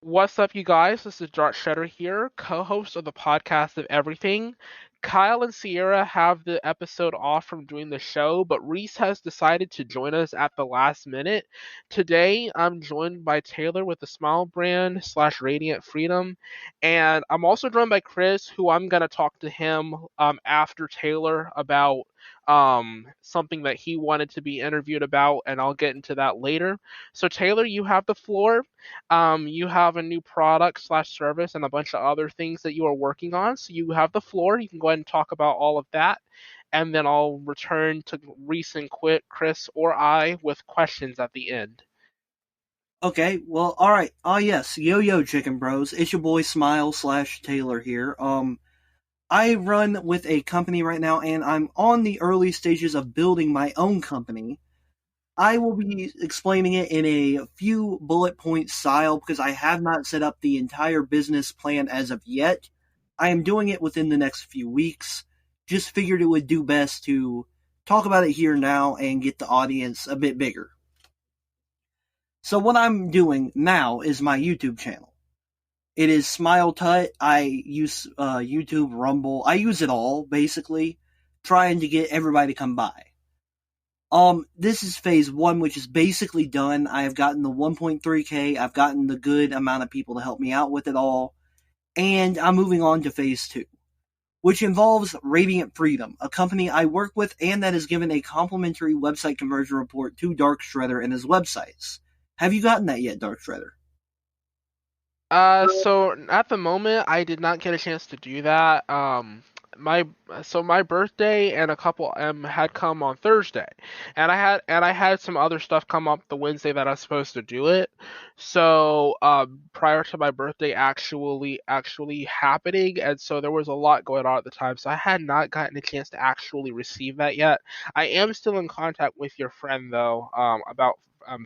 What's up, you guys? This is Dart Shredder here, co-host of the podcast of Everything. Kyle and Sierra have the episode off from doing the show, but Reese has decided to join us at the last minute. Today, I'm joined by Taylor with the Smile brand slash Radiant Freedom, and I'm also joined by Chris, who I'm gonna talk to him after Taylor about something that he wanted to be interviewed about, and I'll get into that later. So Taylor, you have the floor. You have a new product slash service and a bunch of other things that you are working on. So you have the floor. You can go ahead and talk about all of that. And then I'll return to Reese and Chris or I with questions at the end. Okay, well, alright. Yes, Yo Chicken Bros. It's your boy Smile slash Taylor here. I run with a company right now, and I'm on the early stages of building my own company. I will be explaining it in a few bullet point style because I have not set up the entire business plan as of yet. I am doing it within the next few weeks. Just figured it would do best to talk about it here now and get the audience a bit bigger. So what I'm doing now is my YouTube channel. It is Smile Tut. I use YouTube, Rumble. I use it all, basically, trying to get everybody to come by. This is phase 1, which is basically done. I have gotten the 1.3K. I've gotten the good amount of people to help me out with it all. And I'm moving on to phase 2, which involves Radiant Freedom, a company I work with and that has given a complimentary website conversion report to Dark Shredder and his websites. Have you gotten that yet, Dark Shredder? So at the moment, I did not get a chance to do that. My birthday and a couple had come on Thursday, and I had some other stuff come up the Wednesday that I was supposed to do it. So prior to my birthday actually happening, and so there was a lot going on at the time. So I had not gotten a chance to actually receive that yet. I am still in contact with your friend though, about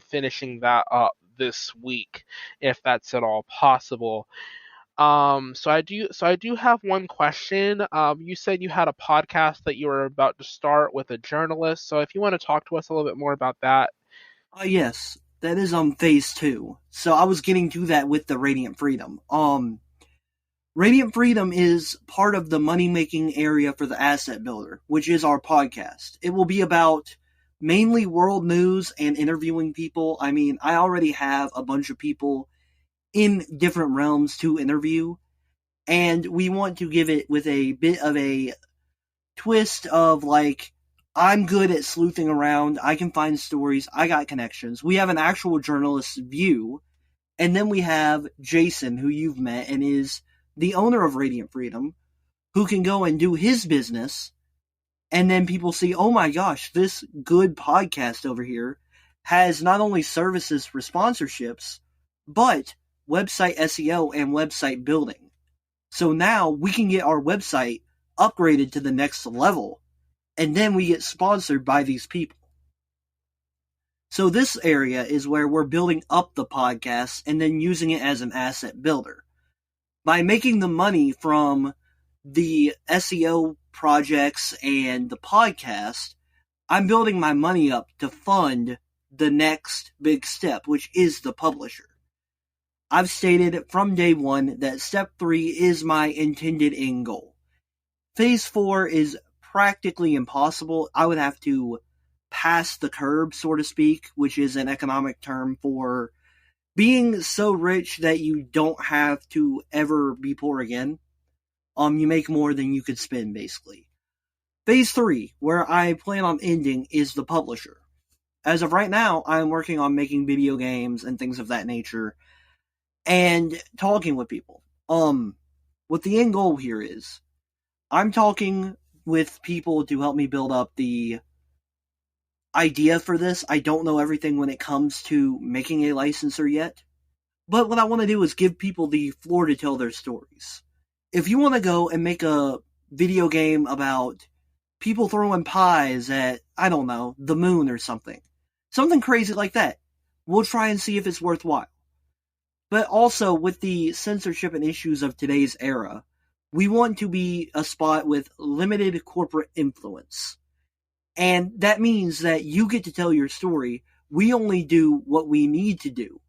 finishing that up this week, if that's at all possible. So I do have one question. You said you had a podcast that you were about to start with a journalist. So if you want to talk to us a little bit more about that. Yes, that is phase 2. So I was getting to that with the Radiant Freedom. Radiant Freedom is part of the money-making area for the Asset Builder, which is our podcast. It will be about mainly world news and interviewing people. I mean, I already have a bunch of people in different realms to interview, and we want to give it with a bit of a twist of, like, I'm good at sleuthing around, I can find stories, I got connections. We have an actual journalist's view, and then we have Jason, who you've met, and is the owner of Radiant Freedom, who can go and do his business, and then people see, oh my gosh, this good podcast over here has not only services for sponsorships, but website SEO and website building. So now we can get our website upgraded to the next level, and then we get sponsored by these people. So this area is where we're building up the podcast and then using it as an asset builder. By making the money from the SEO projects and the podcast, I'm building my money up to fund the next big step, which is the publisher. I've stated from day one that step 3 is my intended end goal. Phase 4 is practically impossible. I would have to pass the curb, so to speak, which is an economic term for being so rich that you don't have to ever be poor again. You make more than you could spend, basically. Phase 3, where I plan on ending, is the publisher. As of right now, I'm working on making video games and things of that nature, and talking with people. What the end goal here is, I'm talking with people to help me build up the idea for this. I don't know everything when it comes to making a licenser yet, but what I want to do is give people the floor to tell their stories. If you want to go and make a video game about people throwing pies at, I don't know, the moon or something crazy like that, we'll try and see if it's worthwhile. But also, with the censorship and issues of today's era, we want to be a spot with limited corporate influence. And that means that you get to tell your story. We only do what we need to do.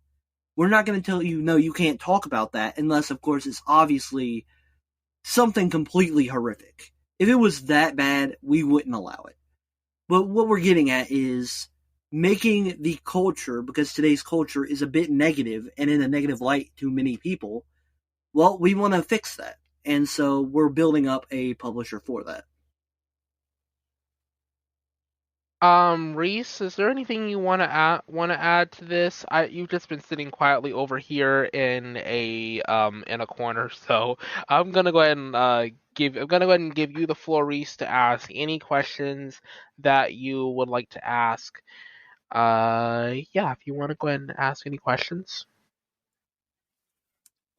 we're not going to tell you, no, you can't talk about that unless, of course, it's obviously something completely horrific. If it was that bad, we wouldn't allow it. But what we're getting at is making the culture, because today's culture is a bit negative and in a negative light to many people, well, we want to fix that. And so we're building up a publisher for that. Reese, is there anything you want to add to this? You've just been sitting quietly over here in a corner, so I'm gonna go ahead and give you the floor, Reese, to ask any questions that you would like to ask. Yeah, if you want to go ahead and ask any questions.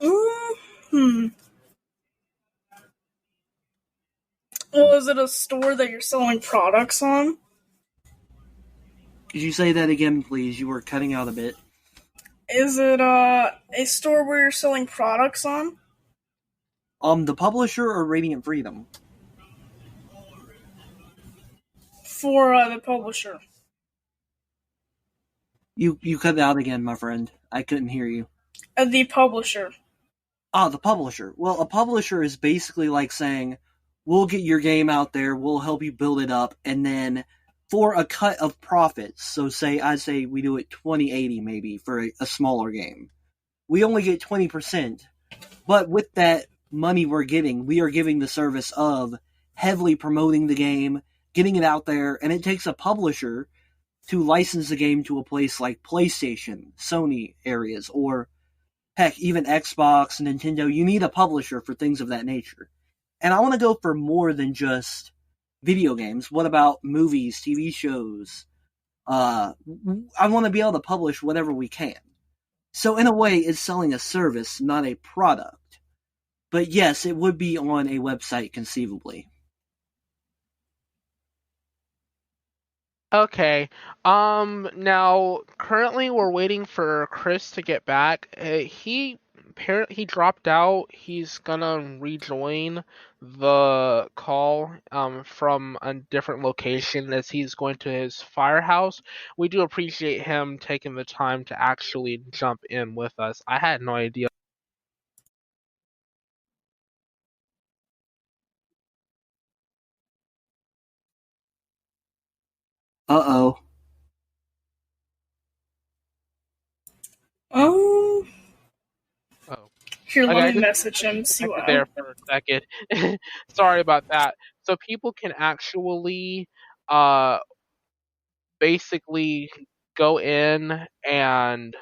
Hmm. Well, is it a store that you're selling products on? Could you say that again, please? You were cutting out a bit. Is it a store where you're selling products on? The publisher or Radiant Freedom? For the publisher. You cut out again, my friend. I couldn't hear you. The publisher. The publisher. Well, a publisher is basically like saying, we'll get your game out there, we'll help you build it up, and then for a cut of profits, so I say we do it 20/80 maybe for a smaller game. We only get 20%, but with that money we're getting, we are giving the service of heavily promoting the game, getting it out there, and it takes a publisher to license the game to a place like PlayStation, Sony areas, or heck, even Xbox, Nintendo. You need a publisher for things of that nature. And I want to go for more than just video games. What about movies, TV shows? I want to be able to publish whatever we can. So in a way, it's selling a service, not a product. But yes, it would be on a website conceivably. Okay. Now currently we're waiting for Chris to get back. He dropped out. He's gonna rejoin the call from a different location as he's going to his firehouse. We do appreciate him taking the time to actually jump in with us. I had no idea. Uh-oh. Oh. Oh. Here, Okay, let me message him. See disconnected what. there for a second. Sorry about that. So people can actually uh basically go in and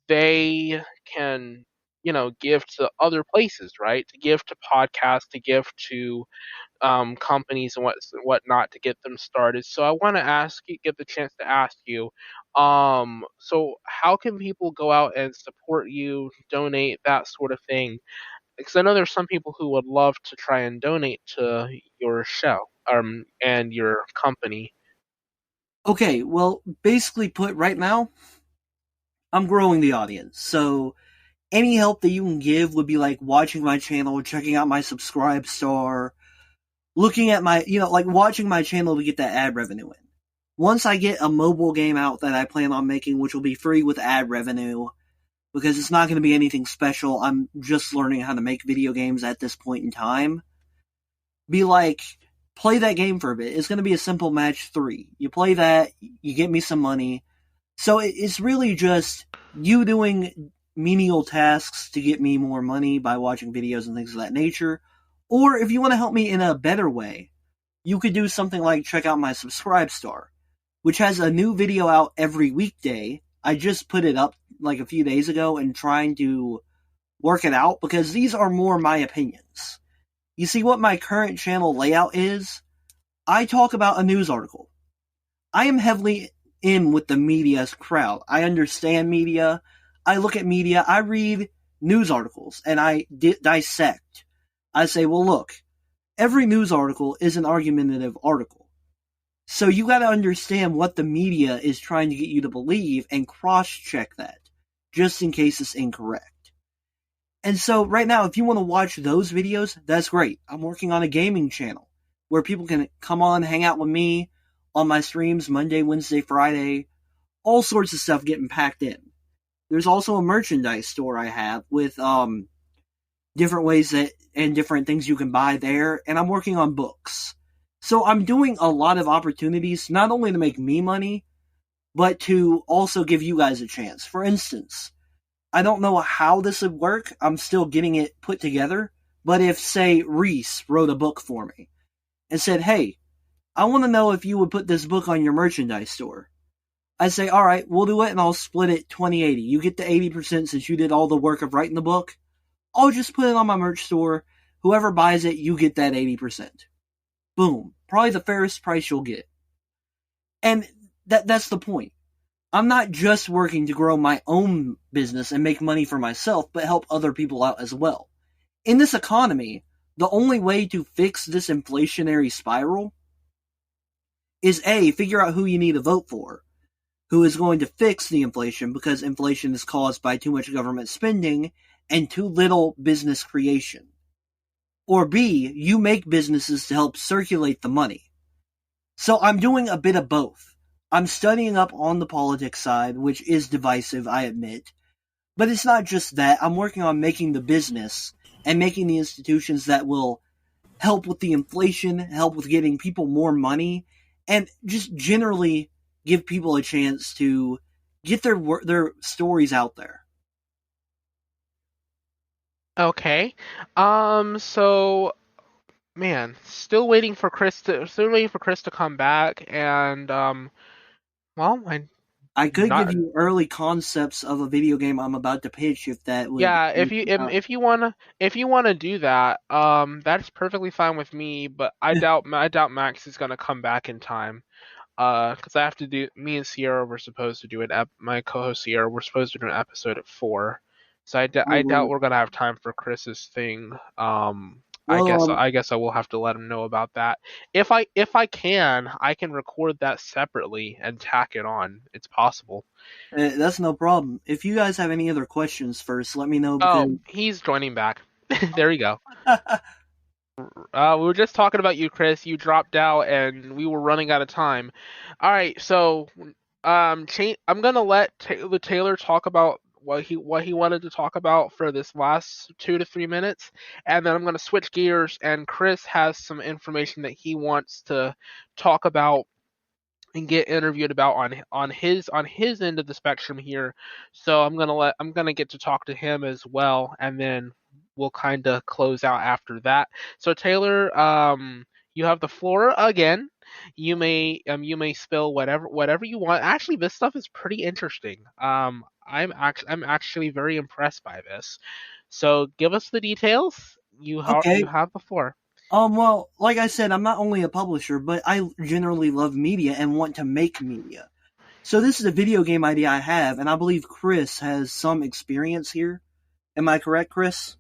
they can, give to other places, right? To give to podcasts, to give to companies and whatnot to get them started. So I want to get the chance to ask you, so how can people go out and support you, donate, that sort of thing? Because I know there's some people who would love to try and donate to your show, and your company. Okay, well, basically put right now, I'm growing the audience. So any help that you can give would be like watching my channel, checking out my subscribe star, looking at my, like watching my channel to get that ad revenue in. Once I get a mobile game out that I plan on making, which will be free with ad revenue, because it's not going to be anything special, I'm just learning how to make video games at this point in time, be like, play that game for a bit. It's going to be a simple match 3. You play that, you get me some money. So it's really just you doing menial tasks to get me more money by watching videos and things of that nature. Or if you want to help me in a better way, you could do something like check out my subscribe star, which has a new video out every weekday. I just put it up like a few days ago and trying to work it out because these are more my opinions. You see what my current channel layout is? I talk about a news article. I am heavily in with the media's crowd. I understand media. I look at media. I read news articles and I dissect. I say, well, look, every news article is an argumentative article. So you got to understand what the media is trying to get you to believe and cross-check that, just in case it's incorrect. And so right now, if you want to watch those videos, that's great. I'm working on a gaming channel where people can come on, hang out with me on my streams Monday, Wednesday, Friday, all sorts of stuff getting packed in. There's also a merchandise store I have with different ways that and different things you can buy there, and I'm working on books. So I'm doing a lot of opportunities, not only to make me money, but to also give you guys a chance. For instance, I don't know how this would work. I'm still getting it put together. But if, say, Reese wrote a book for me and said, hey, I want to know if you would put this book on your merchandise store. I say, all right, we'll do it, and I'll split it 20-80. You get the 80% since you did all the work of writing the book. I'll just put it on my merch store. Whoever buys it, you get that 80%. Boom. Probably the fairest price you'll get. And that's the point. I'm not just working to grow my own business and make money for myself, but help other people out as well. In this economy, the only way to fix this inflationary spiral is A, figure out who you need to vote for, who is going to fix the inflation, because inflation is caused by too much government spending and too little business creation. Or B, you make businesses to help circulate the money. So I'm doing a bit of both. I'm studying up on the politics side, which is divisive, I admit. But it's not just that. I'm working on making the business and making the institutions that will help with the inflation, help with getting people more money, and just generally give people a chance to get their stories out there. Okay. So, man, still waiting for Chris to come back, and well, I could give you early concepts of a video game I'm about to pitch if that would. Yeah, if you wanna do that, that's perfectly fine with me. But I doubt Max is gonna come back in time. Because I have to do. Me and Sierra were supposed to do my co-host Sierra, we're supposed to do an episode at 4. So I doubt we're gonna have time for Chris's thing. I guess I will have to let him know about that. If I can record that separately and tack it on. It's possible. That's no problem. If you guys have any other questions first, let me know. Oh, he's joining back. There you go. We were just talking about you, Chris. You dropped out, and we were running out of time. All right, so I'm gonna let Taylor talk about what he wanted to talk about for this last 2 to 3 minutes, and then I'm gonna switch gears, and Chris has some information that he wants to talk about and get interviewed about on his end of the spectrum here. So I'm gonna get to talk to him as well, and then we'll kind of close out after that. So Taylor, you have the floor again. You may spill whatever you want. Actually, this stuff is pretty interesting. I'm actually very impressed by this. So give us the details. You have the floor. Well, like I said, I'm not only a publisher, but I generally love media and want to make media. So this is a video game idea I have, and I believe Chris has some experience here. Am I correct, Chris?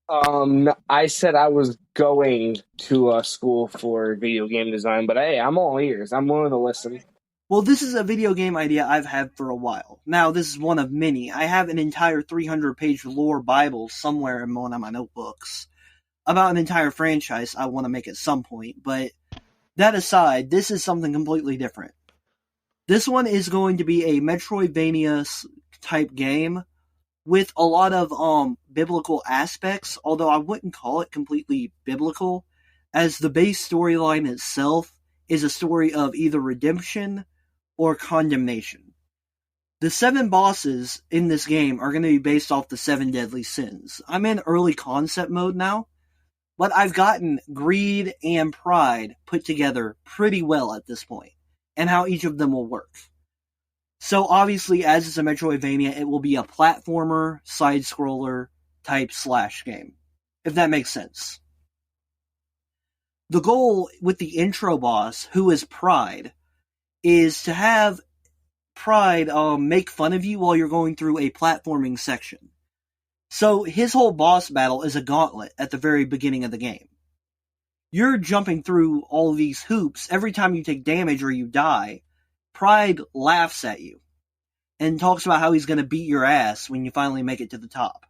I said I was going to a school for video game design, but hey, I'm all ears. I'm willing to listen. Well, this is a video game idea I've had for a while. Now, this is one of many. I have an entire 300-page lore Bible somewhere in one of my notebooks about an entire franchise I want to make at some point, but that aside, this is something completely different. This one is going to be a Metroidvania-type game with a lot of biblical aspects, although I wouldn't call it completely biblical, as the base storyline itself is a story of either redemption or condemnation. The 7 bosses in this game are going to be based off the 7 deadly sins. I'm in early concept mode now, but I've gotten greed and pride put together pretty well at this point, and how each of them will work. So obviously, as it's a Metroidvania, it will be a platformer, side-scroller type slash game, if that makes sense. The goal with the intro boss, who is Pride, is to have Pride make fun of you while you're going through a platforming section. So his whole boss battle is a gauntlet at the very beginning of the game. You're jumping through all of these hoops. Every time you take damage or you die, Pride laughs at you and talks about how he's going to beat your ass when you finally make it to the top.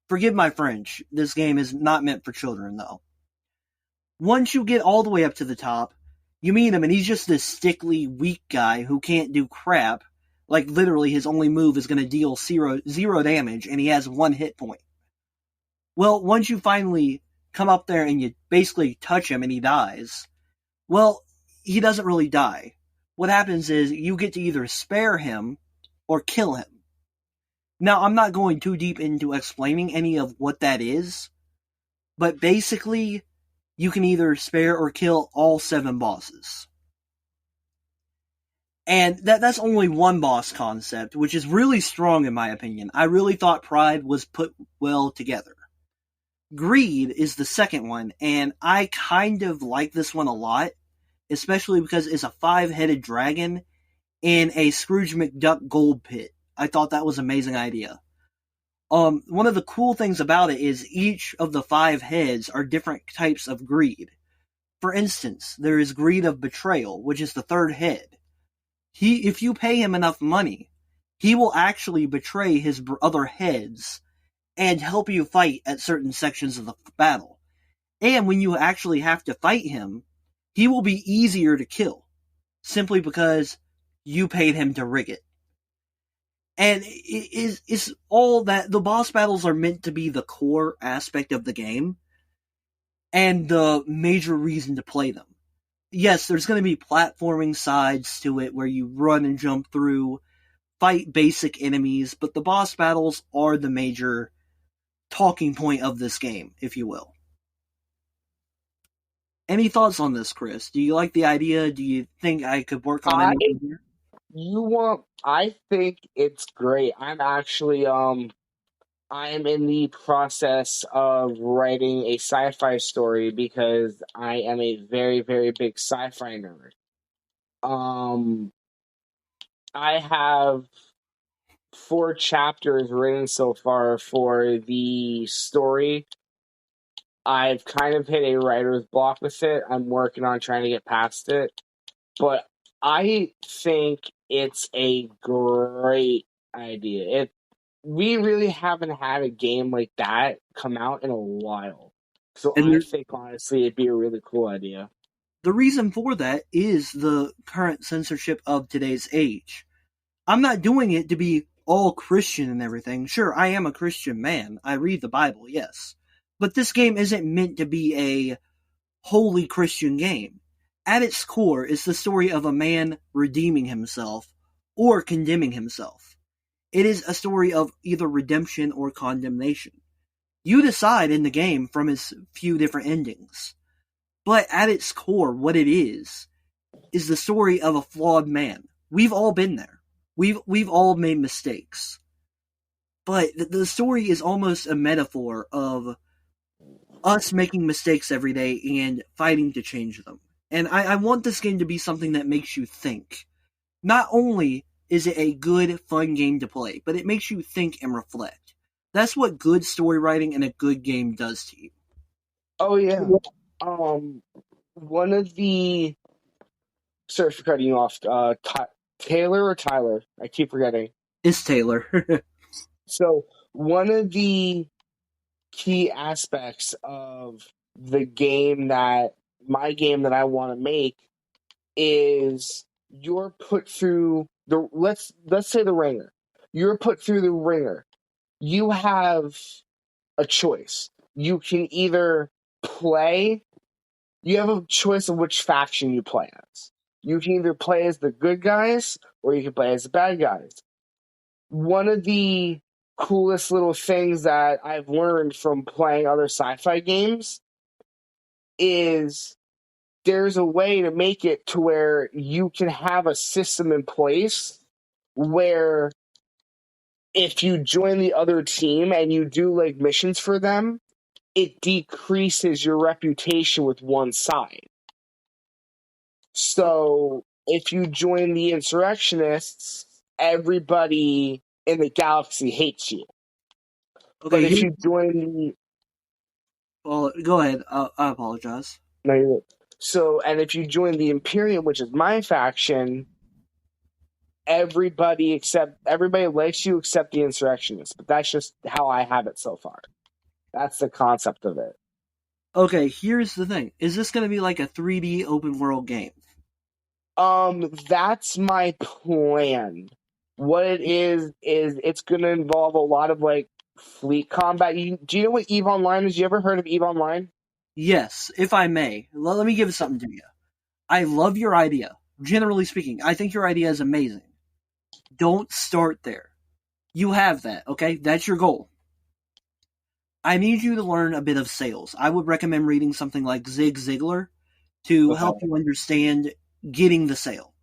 Forgive my French. This game is not meant for children, though. Once you get all the way up to the top, you meet him, and he's just this stickly, weak guy who can't do crap, Like, literally, his only move is going to deal zero damage, and he has 1 hit point. Well, once you finally come up there and you basically touch him and he dies, well, he doesn't really die. What happens is you get to either spare him or kill him. Now, I'm not going too deep into explaining any of what that is, but basically, you can either spare or kill all 7 bosses. And that's only one boss concept, which is really strong in my opinion. I really thought Pride was put well together. Greed is the second one, and I kind of like this one a lot, especially because it's a 5-headed dragon in a Scrooge McDuck gold pit. I thought that was an amazing idea. One of the cool things about it is each of the 5 heads are different types of greed. For instance, there is greed of betrayal, which is the 3rd head. If you pay him enough money, he will actually betray his other heads and help you fight at certain sections of the battle. And when you actually have to fight him, he will be easier to kill, simply because you paid him to rig it. And it's all that. The boss battles are meant to be the core aspect of the game, and the major reason to play them. Yes, there's going to be platforming sides to it where you run and jump through, fight basic enemies, but the boss battles are the major talking point of this game, if you will. Any thoughts on this, Chris? Do you like the idea? Do you think I could work on anything here? I think it's great. I'm actually I am in the process of writing a sci-fi story because I am a very, very big sci-fi nerd. I have 4 chapters written so far for the story. I've kind of hit a writer's block with it. I'm working on trying to get past it. But I think it's a great idea. We really haven't had a game like that come out in a while. So And I think, honestly, it'd be a really cool idea. the reason for that is the current censorship of today's age. I'm not doing it to be all Christian and everything. Sure, I am a Christian man. I read the Bible, yes. But this game isn't meant to be a wholly Christian game. At its core is the story of a man redeeming himself or condemning himself. It is a story of either redemption or condemnation. You decide in the game from its few different endings. But at its core, what it is the story of a flawed man. We've all been there. We've all made mistakes. But the story is almost a metaphor of us making mistakes every day and fighting to change them. And I want this game to be something that makes you think. Not only is it a good, fun game to play, but it makes you think and reflect. That's what good story writing and a good game does to you. Oh, yeah. One of the... Sorry for cutting you off. Taylor or Tyler? I keep forgetting. It's Taylor. So, one of the key aspects of my game that I want to make is you're put through the let's say the ringer. You're put through the ringer. You have a choice. You can either play. You have a choice of which faction you play as. You can either play as the good guys or you can play as the bad guys. One of the coolest little things that I've learned from playing other sci-fi games is there's a way to make it to where you can have a system in place where if you join the other team and you do like missions for them, it decreases your reputation with one side. So if you join the insurrectionists, everybody in the galaxy hates you. Okay, But if you join the... Well, go ahead. I apologize. No, you're good. So, and if you join the Imperium, which is my faction, everybody likes you except the insurrectionists. But that's just how I have it so far. That's the concept of it. Okay, here's the thing. Is this going to be like a 3D open world game? That's my plan. what it is it's going to involve a lot of like fleet combat. Do you know what EVE Online is? You ever heard of EVE Online? Yes, if I may, let me give something to you. I love your idea. Generally speaking, I think your idea is amazing. Don't start there. You have that, okay? That's your goal. I need you to learn a bit of sales. I would recommend reading something like Zig Ziglar to help you understand getting the sale.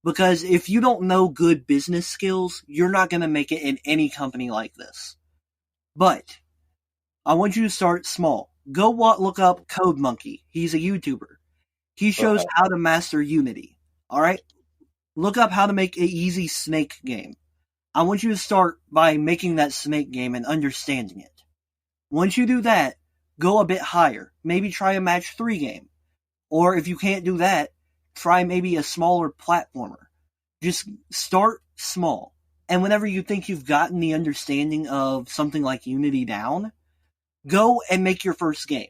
Because if you don't know good business skills, you're not going to make it in any company like this. But I want you to start small. Go look up Code Monkey. He's a YouTuber. He shows how to master Unity. All right? Look up how to make an easy Snake game. I want you to start by making that Snake game and understanding it. Once you do that, go a bit higher. Maybe try a match 3 game. Or if you can't do that, try maybe a smaller platformer. Just start small. And whenever you think you've gotten the understanding of something like Unity down, go and make your first game.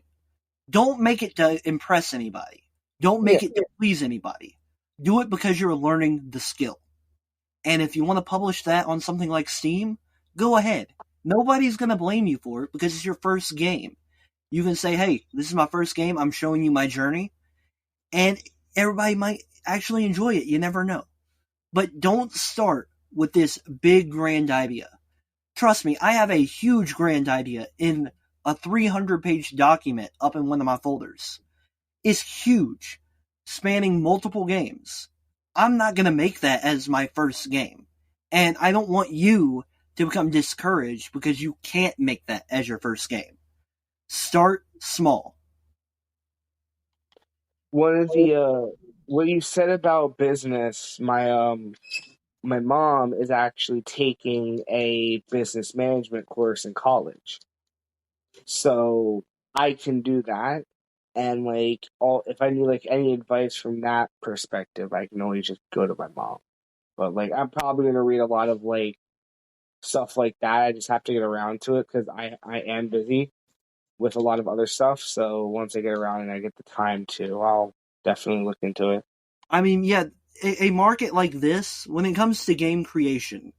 Don't make it to impress anybody. Don't make it to please anybody. Do it because you're learning the skill. And if you want to publish that on something like Steam, go ahead. Nobody's going to blame you for it because it's your first game. You can say, hey, this is my first game. I'm showing you my journey. And everybody might actually enjoy it. You never know. But don't start with this big grand idea. Trust me, I have a huge grand idea in a 300-page document up in one of my folders. It's huge, spanning multiple games. I'm not going to make that as my first game. And I don't want you to become discouraged because you can't make that as your first game. Start small. One of the what you said about business, my mom is actually taking a business management course in college. So I can do that. And like if I need like any advice from that perspective, I can always just go to my mom. But like I'm probably gonna read a lot of like stuff like that. I just have to get around to it because I am busy with a lot of other stuff. So once I get around and I get the time to, I'll definitely look into it. I mean, yeah, a market like this, when it comes to game creation,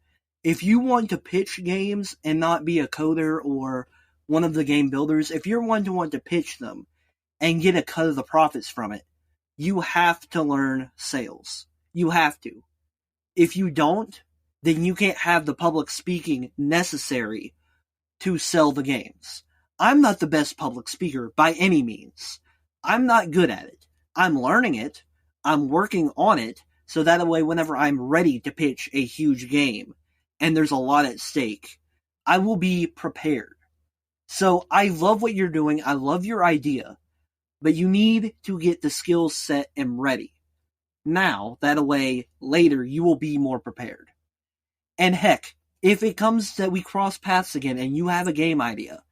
if you want to pitch games and not be a coder or one of the game builders, if you're one to want to pitch them and get a cut of the profits from it, you have to learn sales. You have to. If you don't, then you can't have the public speaking necessary to sell the games. I'm not the best public speaker by any means. I'm not good at it. I'm learning it. I'm working on it so that way whenever I'm ready to pitch a huge game and there's a lot at stake, I will be prepared. So I love what you're doing. I love your idea, but you need to get the skills set and ready. Now, that way later you will be more prepared. And heck, if it comes that we cross paths again and you have a game idea,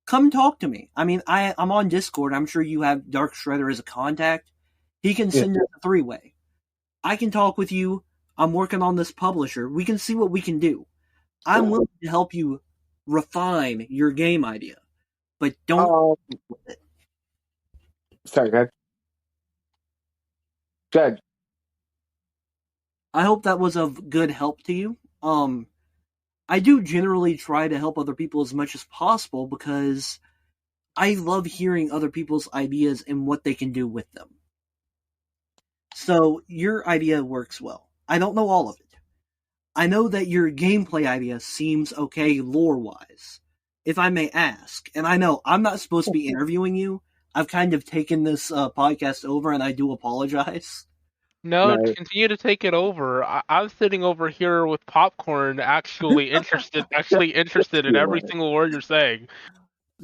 come talk to me. I mean, I'm on Discord. I'm sure you have Dark Shredder as a contact. He can send us a 3-way. I can talk with you. I'm working on this publisher. We can see what we can do. I'm willing to help you refine your game idea, but don't. Sorry, go ahead. Good. I hope that was of good help to you. I do generally try to help other people as much as possible because I love hearing other people's ideas and what they can do with them. So your idea works well. I don't know all of it. I know that your gameplay idea seems okay lore-wise, if I may ask. And I know I'm not supposed to be interviewing you. I've kind of taken this podcast over, and I do apologize. No, continue to take it over. I'm sitting over here with popcorn, actually interested in every single word you're saying.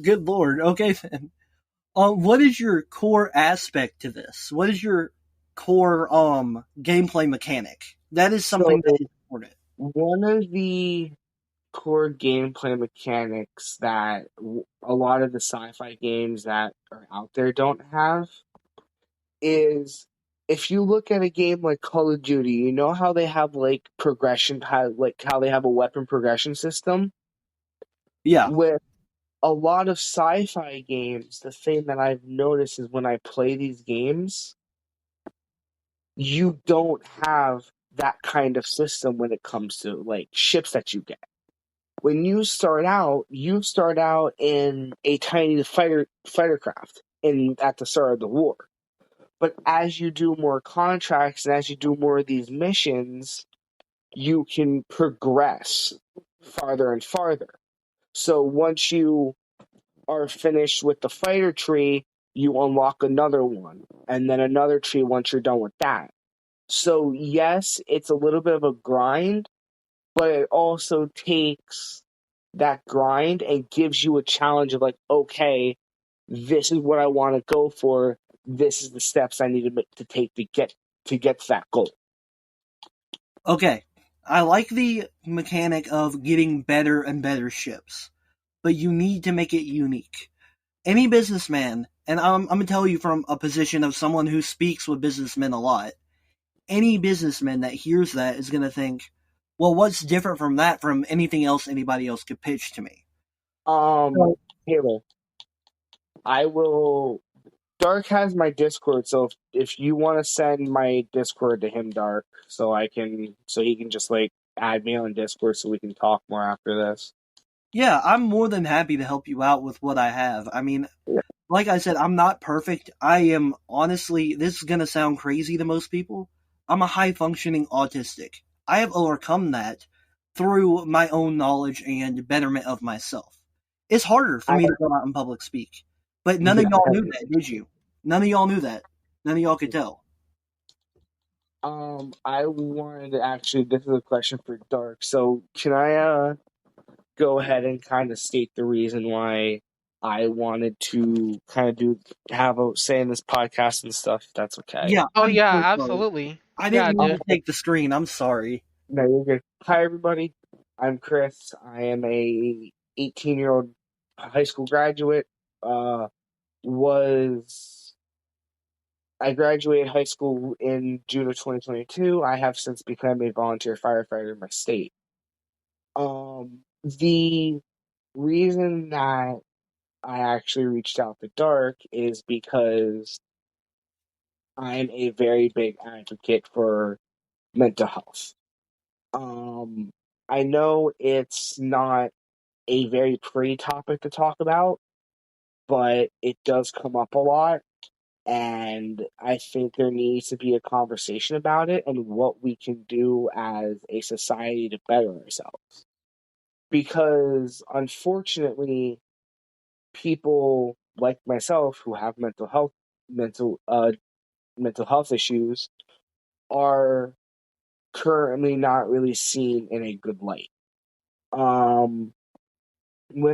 Good lord. Okay, then. What is your core aspect to this? What is your core gameplay mechanic? That is something that is important. One of the core gameplay mechanics that a lot of the sci-fi games that are out there don't have is if you look at a game like Call of Duty, you know how they have like progression, like how they have a weapon progression system? Yeah. With a lot of sci-fi games, the thing that I've noticed is when I play these games, you don't have that kind of system when it comes to like ships that you get. When you start out in a tiny fighter craft in at the start of the war. But as you do more contracts and as you do more of these missions, you can progress farther and farther. So once you are finished with the fighter tree, you unlock another one, and then another tree once you're done with that. So yes, it's a little bit of a grind, but it also takes that grind and gives you a challenge of like, okay, this is what I want to go for. This is the steps I need to take to get to that goal. Okay, I like the mechanic of getting better and better ships, but you need to make it unique. Any businessman, and I'm going to tell you from a position of someone who speaks with businessmen a lot, any businessman that hears that is going to think, well, what's different from that from anything else anybody else could pitch to me? Taylor, I will. Dark has my Discord, so if you want to send my Discord to him, Dark, so he can just like add me on Discord so we can talk more after this. Yeah, I'm more than happy to help you out with what I have. I mean, like I said, I'm not perfect. I am honestly, this is going to sound crazy to most people. I'm a high functioning autistic. I have overcome that through my own knowledge and betterment of myself. It's harder for me to go out and public speak. But none of y'all knew that, did you? None of y'all knew that. None of y'all could tell. I wanted to actually, this is a question for Dark. So can I go ahead and kind of state the reason why I wanted to kind of have a say in this podcast and stuff? If that's okay. Yeah. Oh I'm yeah, so sorry. absolutely. I Yeah, didn't want dude. to take the screen. I'm sorry. No, you're good. Hi, everybody. I'm Chris. I am a 18-year-old high school graduate. I graduated high school in June of 2022. I have since become a volunteer firefighter in my state. The reason that I actually reached out to Dark is because I'm a very big advocate for mental health. I know it's not a very pretty topic to talk about, but it does come up a lot. And I think there needs to be a conversation about it and what we can do as a society to better ourselves. Because unfortunately, people like myself who have mental mental health issues are currently not really seen in a good light. When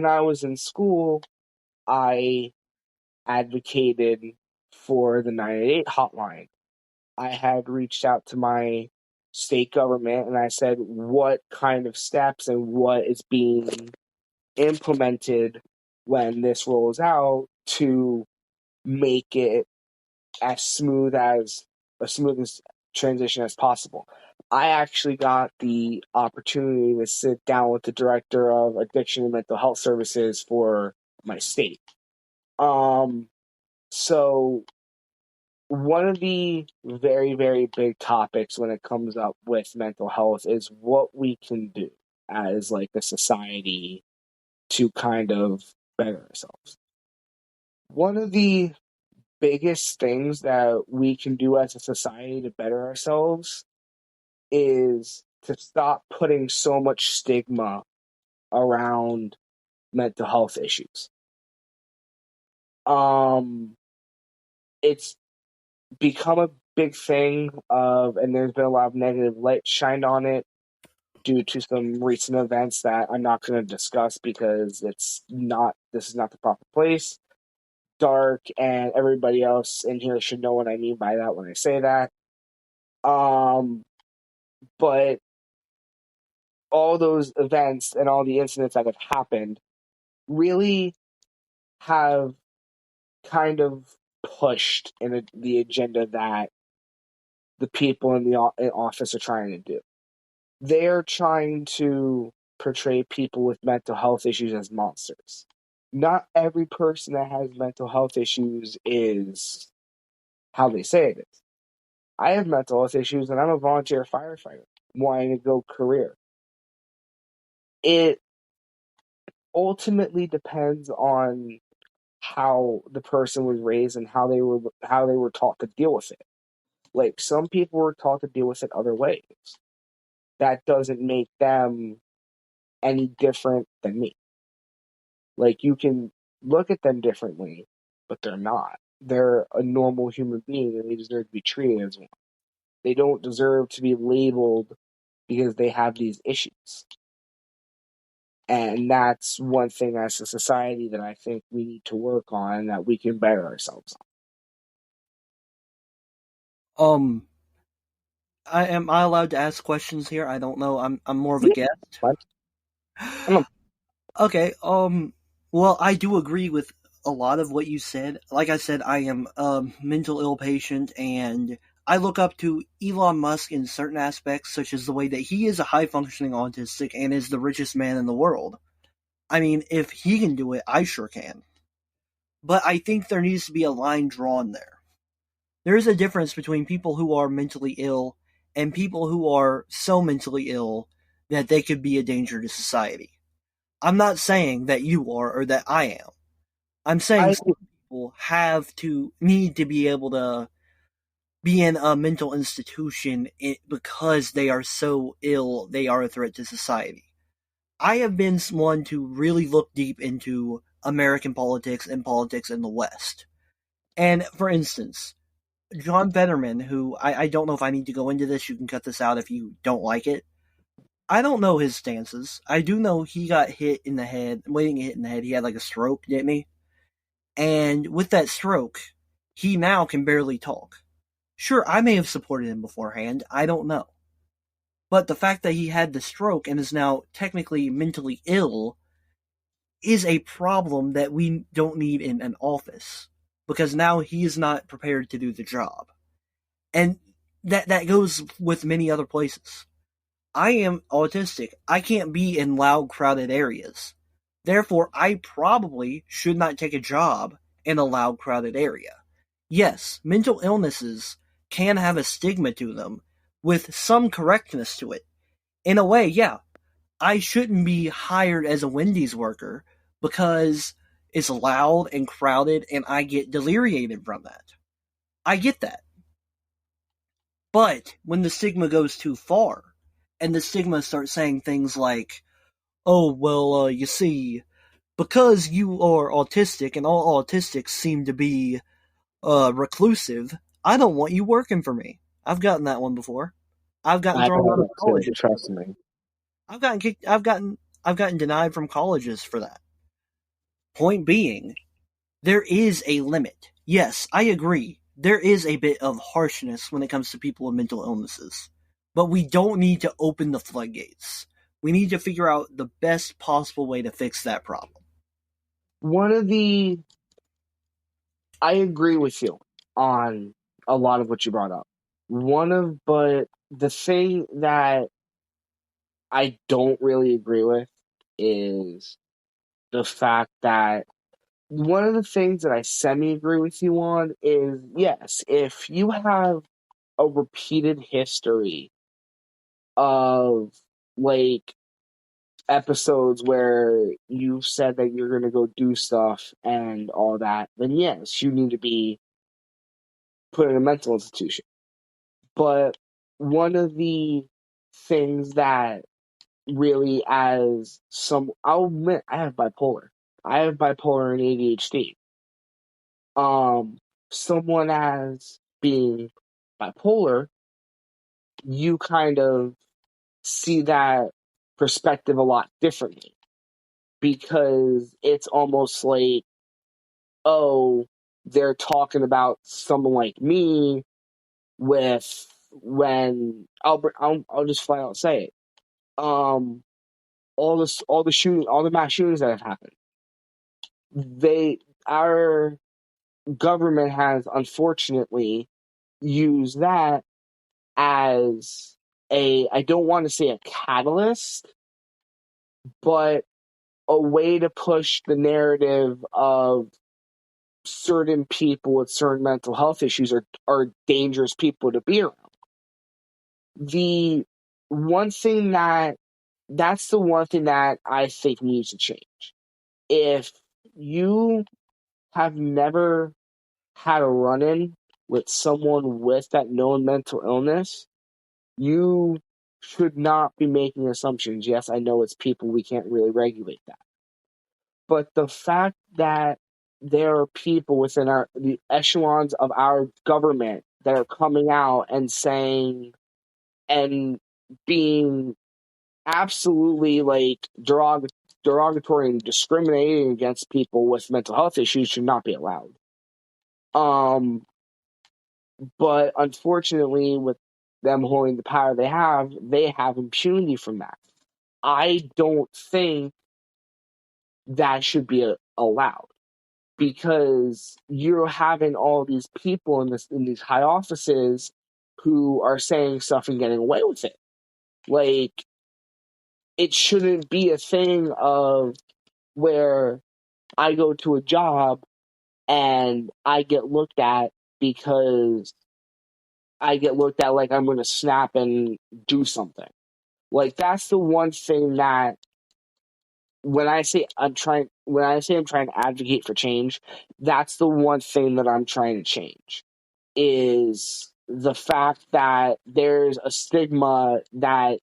I was in school, I advocated for the 988 hotline. I had reached out to my state government and I said what kind of steps and what is being implemented when this rolls out to make it as smooth as transition as possible. I actually got the opportunity to sit down with the director of addiction and mental health services for my state. So one of the very, very big topics when it comes up with mental health is what we can do as like a society to kind of better ourselves. One of the biggest things that we can do as a society to better ourselves is to stop putting so much stigma around mental health issues. It's become a big thing and there's been a lot of negative light shined on it due to some recent events that I'm not going to discuss because this is not the proper place. Dark and everybody else in here should know what I mean by that when I say that. But all those events and all the incidents that have happened really have kind of pushed in the agenda that the people in the office are trying to do. They're trying to portray people with mental health issues as monsters. Not every person that has mental health issues is how they say it is. I have mental health issues, and I'm a volunteer firefighter wanting to go career. It ultimately depends on how the person was raised and how they were taught to deal with it. Like, some people were taught to deal with it other ways. That doesn't make them any different than me. Like, you can look at them differently, but they're not. They're a normal human being, and they deserve to be treated as one. They don't deserve to be labeled because they have these issues. And that's one thing as a society that I think we need to work on, that we can better ourselves Um, am I allowed to ask questions here? I don't know. I'm more of a on. guest. But I'm Okay. Well, I do agree with a lot of what you said. Like I said, I am a mental ill patient, and I look up to Elon Musk in certain aspects, such as the way that he is a high functioning autistic and is the richest man in the world. I mean, if he can do it, I sure can. But I think there needs to be a line drawn there. There is a difference between people who are mentally ill and people who are so mentally ill that they could be a danger to society. I'm not saying that you are or that I am. I'm saying I some people need to be able to be in a mental institution because they are so ill they are a threat to society. I have been one to really look deep into American politics and politics in the West. And for instance, John Fetterman, who I don't know if I need to go into this, you can cut this out if you don't like it. I don't know his stances. I do know he got hit in the head, waiting to hit in the head. He had like a stroke, didn't he? And with that stroke, he now can barely talk. Sure, I may have supported him beforehand, I don't know. But the fact that he had the stroke and is now technically mentally ill is a problem that we don't need in an office. Because now he is not prepared to do the job. And that goes with many other places. I am autistic. I can't be in loud, crowded areas. Therefore, I probably should not take a job in a loud, crowded area. Yes, mental illnesses can have a stigma to them with some correctness to it. In a way, yeah, I shouldn't be hired as a Wendy's worker because it's loud and crowded and I get deliriated from that. I get that. But when the stigma goes too far, and the stigma starts saying things like, oh, well, you see, because you are autistic and all autistics seem to be reclusive, I don't want you working for me. I've gotten that one before. I've gotten I've thrown out had of it too, colleges. trust me. I've gotten kicked. I've gotten denied from colleges for that. Point being, there is a limit. Yes, I agree. There is a bit of harshness when it comes to people with mental illnesses. But we don't need to open the floodgates. We need to figure out the best possible way to fix that problem. I agree with you on a lot of what you brought up. But the thing that I don't really agree with is the fact that one of the things that I semi agree with you on is, yes, if you have a repeated history of, like, episodes where you've said that you're going to go do stuff and all that, then yes, you need to be put in a mental institution. But one of the things that really, I'll admit, I have bipolar. I have bipolar and ADHD. Someone as being bipolar, you kind of see that perspective a lot differently, because it's almost like, oh, they're talking about someone like me with when I'll just flat out say it. Um, all the mass shootings that have happened, our government has unfortunately used that as I don't want to say a catalyst, but a way to push the narrative of certain people with certain mental health issues are dangerous people to be around. The one thing that's the one thing that I think needs to change. If you have never had a run-in with someone with that known mental illness, you should not be making assumptions. Yes, I know it's people, we can't really regulate that. But the fact that there are people within the echelons of our government that are coming out and saying and being absolutely like derogatory and discriminating against people with mental health issues should not be allowed. But unfortunately, with them holding the power they have impunity from that. I don't think that should be allowed, because you're having all these people in these high offices who are saying stuff and getting away with it. Like, it shouldn't be a thing of where I go to a job and I get looked at because I get looked at like I'm going to snap and do something. Like, that's the one thing that when I say I'm trying to advocate for change, that's the one thing that I'm trying to change, is the fact that there's a stigma that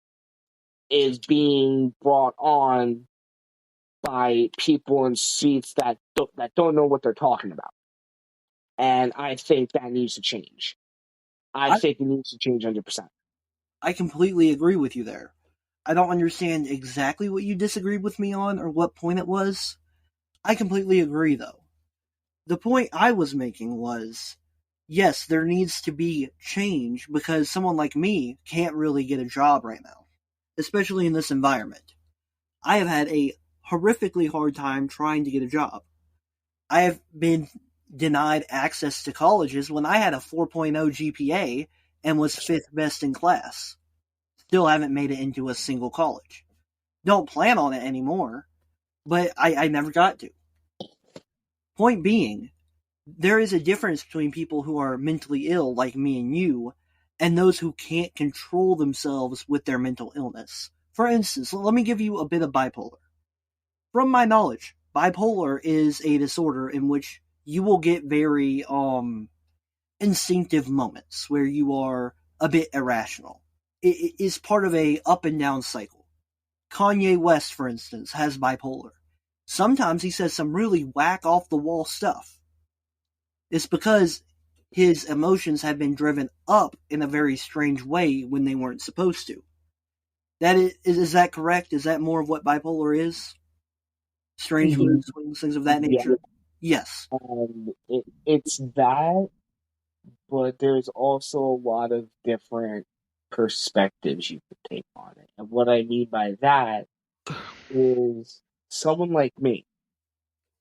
is being brought on by people in seats that don't know what they're talking about. And I think that needs to change. I think it needs to change 100%. I completely agree with you there. I don't understand exactly what you disagreed with me on or what point it was. I completely agree, though. The point I was making was, yes, there needs to be change because someone like me can't really get a job right now, especially in this environment. I have had a horrifically hard time trying to get a job. I have been denied access to colleges when I had a 4.0 GPA and was fifth best in class. Still haven't made it into a single college. Don't plan on it anymore, but I never got to. Point being, there is a difference between people who are mentally ill, like me and you, and those who can't control themselves with their mental illness. For instance, let me give you a bit of bipolar. From my knowledge, bipolar is a disorder in which you will get very instinctive moments where you are a bit irrational. It is part of a up and down cycle. Kanye West, for instance, has bipolar. Sometimes he says some really whack off the wall stuff. It's because his emotions have been driven up in a very strange way when they weren't supposed to. Is that correct? Is that more of what bipolar is? Strange mood swings, things of that nature? Yes. It's that, but there's also a lot of different perspectives you could take on it. And what I mean by that is someone like me.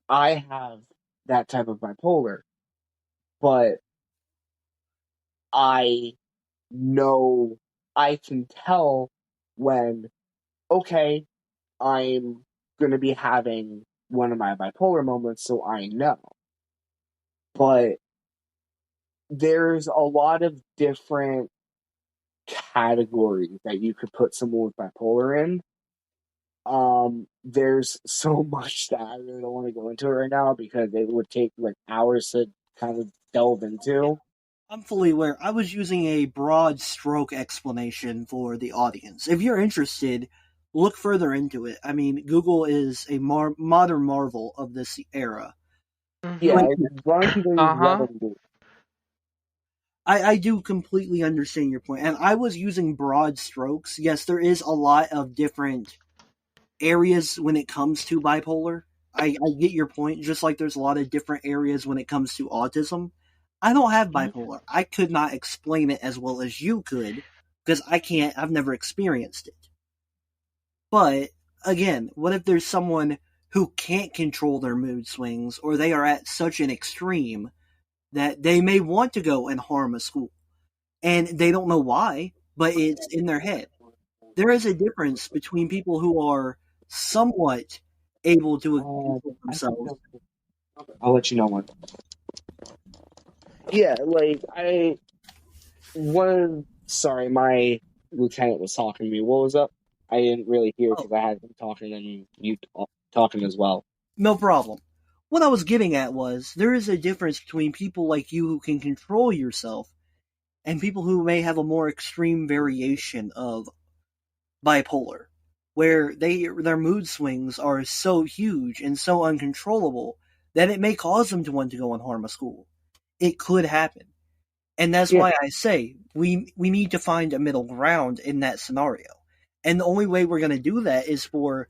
I have that type of bipolar, but I know, I can tell when, okay, I'm going to be having one of my bipolar moments, so I know. But there's a lot of different categories that you could put someone with bipolar in. There's so much that I really don't want to go into it right now because it would take like hours to kind of delve into. I'm fully aware. I was using a broad stroke explanation for the audience. If you're interested, look further into it. I mean, Google is a modern marvel of this era. Yeah, it's going to I do completely understand your point, and I was using broad strokes. Yes, there is a lot of different areas when it comes to bipolar. I get your point, just like there's a lot of different areas when it comes to autism. I don't have bipolar. I could not explain it as well as you could, because I've never experienced it. But, again, what if there's someone who can't control their mood swings, or they are at such an extreme that they may want to go and harm a school, and they don't know why, but it's in their head. There is a difference between people who are somewhat able to control themselves. I'll let you know when. Yeah, like sorry, my lieutenant was talking to me. What was up? I didn't really hear Oh, because I had him talking and you talking as well. no problem. What I was getting at was there is a difference between people like you who can control yourself and people who may have a more extreme variation of bipolar, where their mood swings are so huge and so uncontrollable that it may cause them to want to go and harm a school. It could happen. And that's Yeah, why I say we need to find a middle ground in that scenario. And the only way we're going to do that is for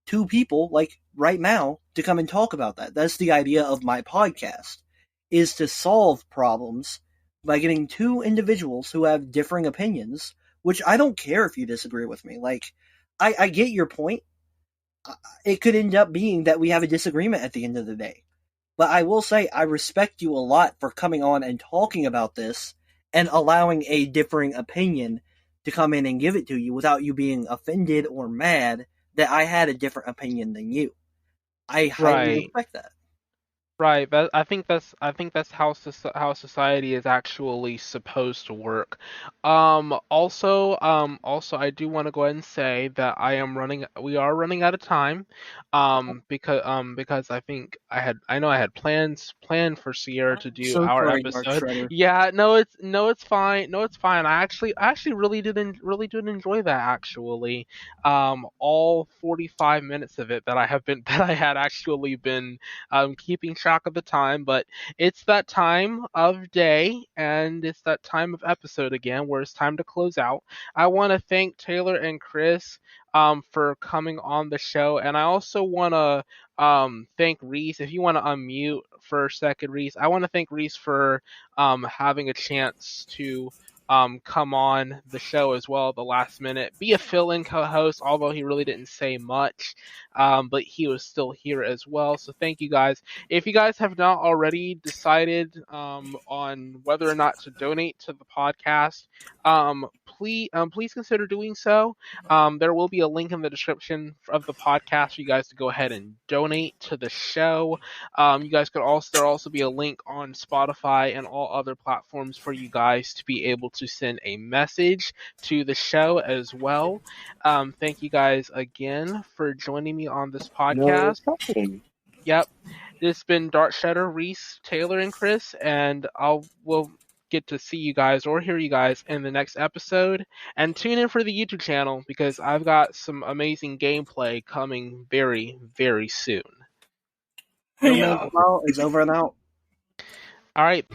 two people, like right now, to come and talk about that. That's the idea of my podcast, is to solve problems by getting two individuals who have differing opinions, which I don't care if you disagree with me. Like, I get your point. It could end up being that we have a disagreement at the end of the day. But I will say I respect you a lot for coming on and talking about this and allowing a differing opinion to come in and give it to you without you being offended or mad that I had a different opinion than you. I highly Right. respect that. Right, I think that's how how society is actually supposed to work. Also I do want to go ahead and say that we are running out of time. Because I know I had planned for Sierra to do So our sorry, Dark episode. Shredder. Yeah, no, it's fine. No, it's fine. I actually really did enjoy that actually. All 45 minutes of it that I have been that I had actually been keeping track of the time, but it's that time of day and it's that time of episode again where it's time to close out. I want to thank Taylor and Chris for coming on the show, and I also want to thank Reese. If you want to unmute for a second, Reese, I want to thank Reese for having a chance to come on the show as well at the last minute, be a fill-in co-host, although he really didn't say much, but he was still here as well. So thank you guys. If you guys have not already decided on whether or not to donate to the podcast, please consider doing so. There will be a link in the description of the podcast for you guys to go ahead and donate to the show. You guys could also There'll also be a link on Spotify and all other platforms for you guys to be able to send a message to the show as well. Thank you guys again for joining me on this no podcast. problem. Yep, this has been Dart Shedder, Reese, Taylor, and Chris, and we'll get to see you guys or hear you guys in the next episode. And tune in for the YouTube channel because I've got some amazing gameplay coming very, very soon. No Yeah. Man's Mile is over and out. All right.